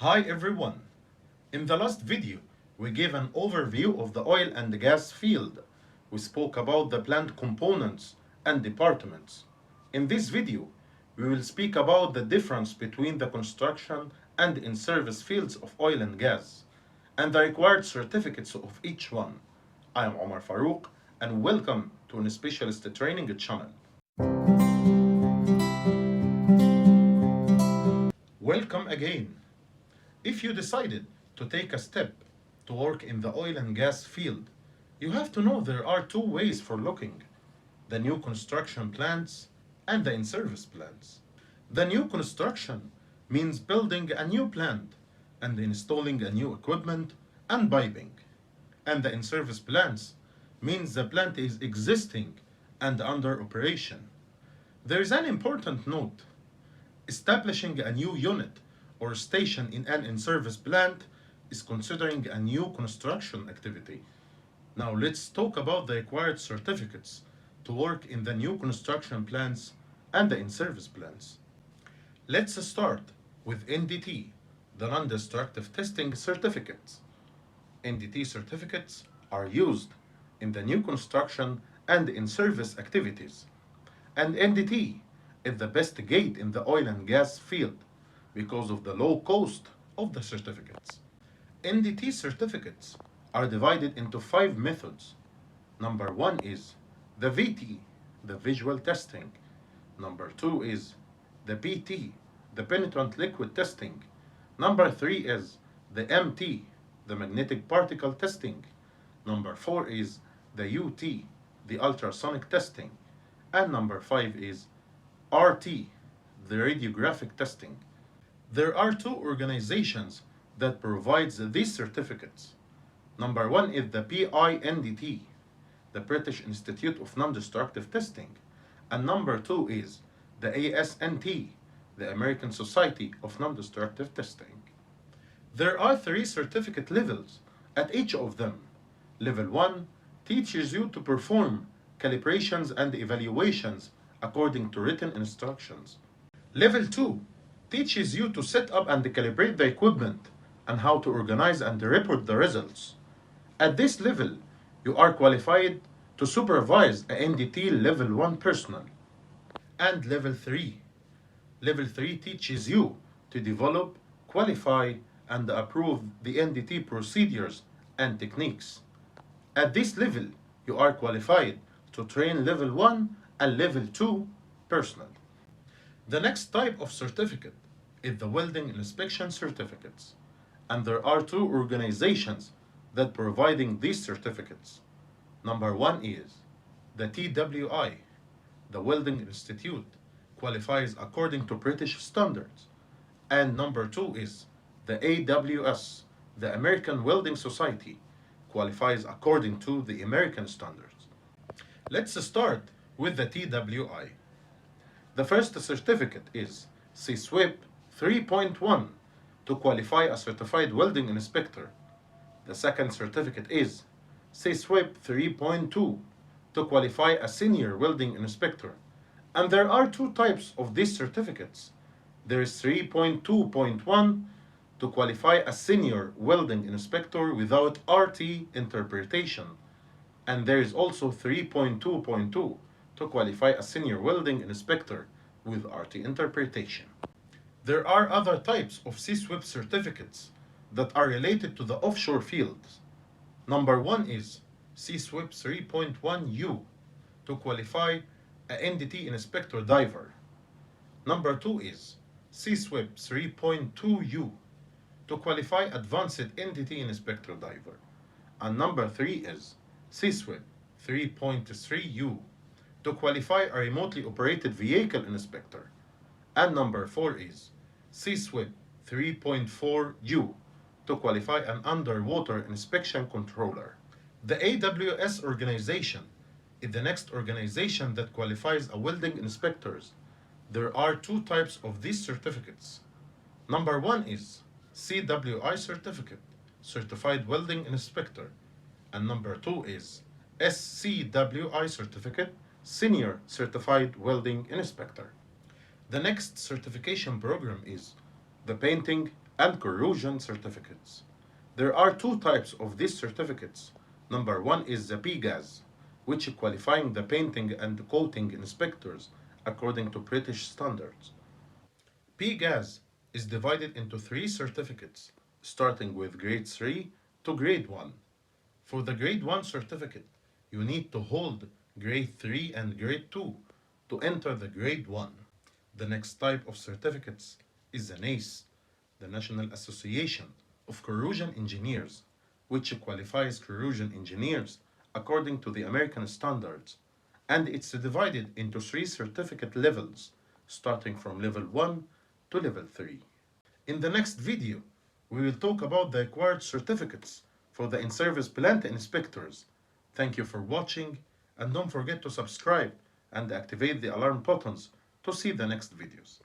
Hi everyone! In the last video, we gave an overview of the oil and gas field. We spoke about the plant components and departments. In this video, we will speak about the difference between the construction and in-service fields of oil and gas, and the required certificates of each one. I am Omar Farouk, and welcome to an Specialist Training channel. Welcome again. If you decided to take a step to work in the oil and gas field, you have to know there are two ways for looking: the new construction plants and the in-service plants. The new construction means building a new plant and installing a new equipment and piping. And the in-service plants means the plant is existing and under operation. There is an important note. Establishing a new unit or station in an in-service plant is considering a new construction activity. Now let's talk about the required certificates to work in the new construction plants and the in-service plants. Let's start with NDT, the non-destructive testing certificates. NDT certificates are used in the new construction and in-service activities. And NDT is the best gate in the oil and gas field because of the low cost of the certificates. NDT certificates are divided into 5 methods. Number 1 is the VT, the visual testing. Number 2 is the PT, the penetrant liquid testing. Number 3 is the MT, the magnetic particle testing. Number 4 is the UT, the ultrasonic testing. And number 5 is RT, the radiographic testing. There are two organizations that provides these certificates. Number 1 is the PINDT, the British Institute of Non-Destructive Testing. And number 2 is the ASNT, the American Society of Non-Destructive Testing. There are 3 certificate levels at each of them. Level 1 teaches you to perform calibrations and evaluations according to written instructions. Level 2 teaches you to set up and calibrate the equipment and how to organize and report the results. At this level, you are qualified to supervise a NDT Level 1 personnel. And Level 3. Level 3 teaches you to develop, qualify, and approve the NDT procedures and techniques. At this level, you are qualified to train Level 1 and Level 2 personnel. The next type of certificate is the welding inspection certificates, and there are 2 organizations that providing these certificates. Number 1 is the TWI, the Welding Institute, qualifies according to British standards, and number 2 is the AWS, the American Welding Society, qualifies according to the American standards. Let's start with the TWI. The first certificate is CSWIP 3.1 to qualify a certified welding inspector. The second certificate is CSWIP 3.2 to qualify a senior welding inspector. And there are 2 types of these certificates. There is 3.2.1 to qualify a senior welding inspector without RT interpretation. And there is also 3.2.2 to qualify a senior welding inspector with RT interpretation. There are other types of CSWIP certificates that are related to the offshore fields. Number 1 is CSWIP 3.1U to qualify a NDT inspector diver. Number 2 is CSWIP 3.2U to qualify advanced NDT inspector diver. And number 3 is CSWIP 3.3U to qualify a remotely operated vehicle inspector. And number 4 is CSWIP 3.4U to qualify an underwater inspection controller. The AWS organization is the next organization that qualifies a welding inspectors. There are 2 types of these certificates. Number 1 is CWI certificate, Certified Welding Inspector. And number 2 is SCWI certificate, Senior Certified Welding Inspector. The next certification program is the Painting and corrosion certificates. There are two types of these certificates. Number one is the PGAS, which qualifying the painting and coating inspectors according to British standards. PGAS is divided into three certificates, starting with grade 3 to grade 1. For the grade 1 certificate, you need to hold grade 3 and grade 2 to enter the grade 1. The next type of certificates is the NACE, the National Association of Corrosion Engineers, which qualifies corrosion engineers according to the American standards, and it's divided into three certificate levels, starting from level 1 to level 3. In the next video, we will talk about the required certificates for the in-service plant inspectors. Thank you for watching, and don't forget to subscribe and activate the alarm buttons to see the next videos.